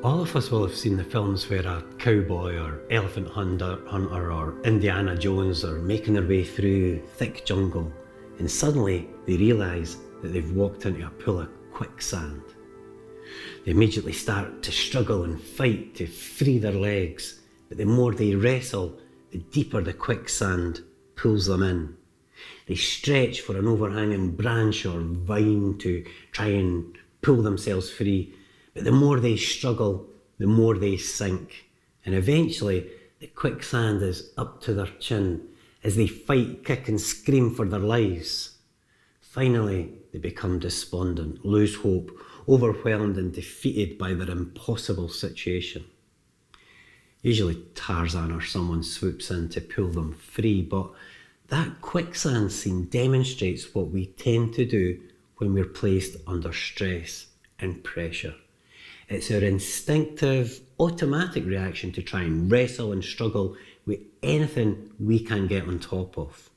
All of us will have seen the films where a cowboy or elephant hunter or Indiana Jones are making their way through thick jungle, and suddenly they realise that they've walked into a pool of quicksand. They immediately start to struggle and fight to free their legs, but the more they wrestle, the deeper the quicksand pulls them in. They stretch for an overhanging branch or vine to try and pull themselves free, but the more they struggle, the more they sink, and eventually the quicksand is up to their chin as they fight, kick and scream for their lives. Finally, they become despondent, lose hope, overwhelmed and defeated by their impossible situation. Usually Tarzan or someone swoops in to pull them free, but that quicksand scene demonstrates what we tend to do when we're placed under stress and pressure. It's our instinctive, automatic reaction to try and wrestle and struggle with anything we can get on top of.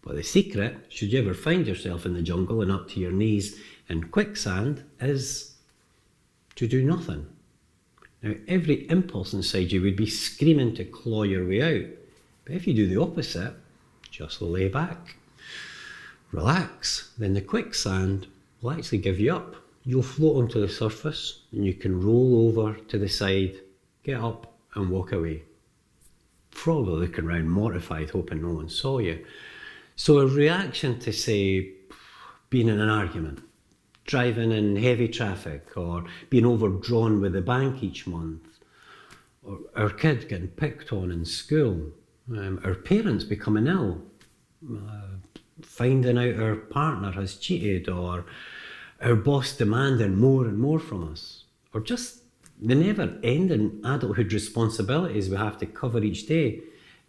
But the secret, should you ever find yourself in the jungle and up to your knees in quicksand, is to do nothing. Now, every impulse inside you would be screaming to claw your way out. But if you do the opposite, just lay back, relax, then the quicksand will actually give you up. You'll float onto the surface and you can roll over to the side, get up and walk away. Probably looking around mortified, hoping no one saw you. So a reaction to, say, being in an argument, driving in heavy traffic, or being overdrawn with the bank each month, or our kid getting picked on in school, our parents becoming ill, finding out our partner has cheated, or our boss demanding more and more from us, or just the never-ending adulthood responsibilities we have to cover each day.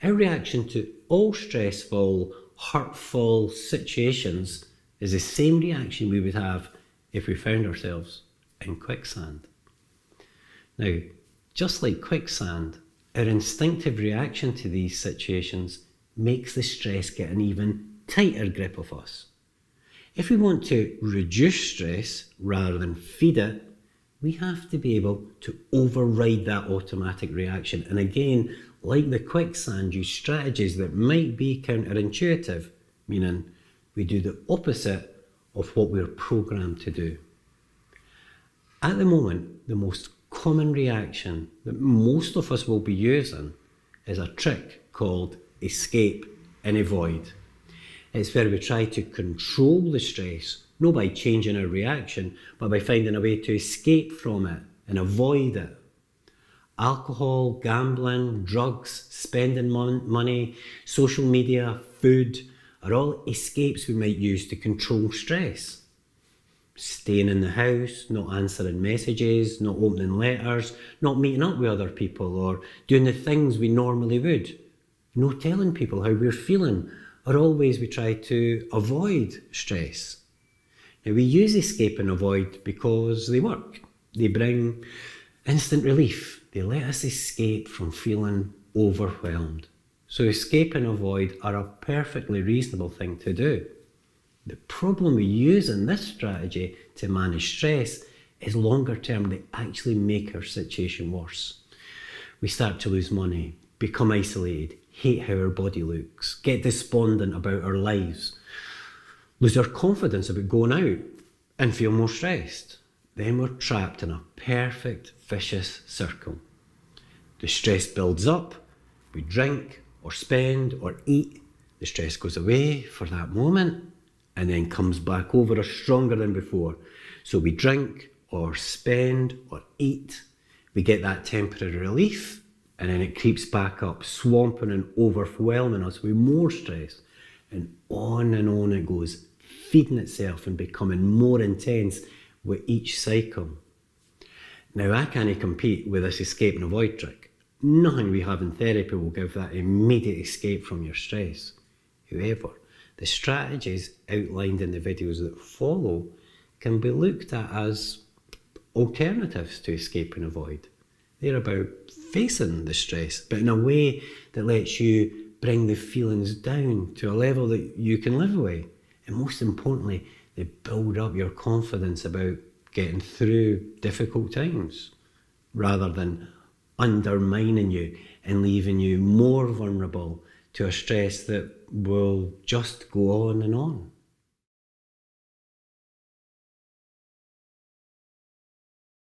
Our reaction to all stressful, hurtful situations is the same reaction we would have if we found ourselves in quicksand. Now, just like quicksand, our instinctive reaction to these situations makes the stress get an even tighter grip of us. If we want to reduce stress rather than feed it, we have to be able to override that automatic reaction. And again, like the quicksand, use strategies that might be counterintuitive, meaning we do the opposite of what we're programmed to do. At the moment, the most common reaction that most of us will be using is a trick called escape and avoid. It's where we try to control the stress, not by changing our reaction, but by finding a way to escape from it and avoid it. Alcohol, gambling, drugs, spending money, social media, food are all escapes we might use to control stress. Staying in the house, not answering messages, not opening letters, not meeting up with other people, or doing the things we normally would. No telling people how we're feeling, are all ways we try to avoid stress. Now, we use escape and avoid because they work. They bring instant relief. They let us escape from feeling overwhelmed. So escape and avoid are a perfectly reasonable thing to do. The problem we use in this strategy to manage stress is longer term. They actually make our situation worse. We start to lose money, become isolated, hate how our body looks, get despondent about our lives, lose our confidence about going out, and feel more stressed. Then we're trapped in a perfect vicious circle. The stress builds up, we drink or spend or eat, the stress goes away for that moment and then comes back over us stronger than before. So we drink or spend or eat, we get that temporary relief, and then it creeps back up, swamping and overwhelming us with more stress. And on it goes, feeding itself and becoming more intense with each cycle. Now, I can't compete with this escape and avoid trick. Nothing we have in therapy will give that immediate escape from your stress. However, the strategies outlined in the videos that follow can be looked at as alternatives to escape and avoid. They're about facing the stress, but in a way that lets you bring the feelings down to a level that you can live with. And most importantly, they build up your confidence about getting through difficult times. rather than undermining you and leaving you more vulnerable to a stress that will just go on and on.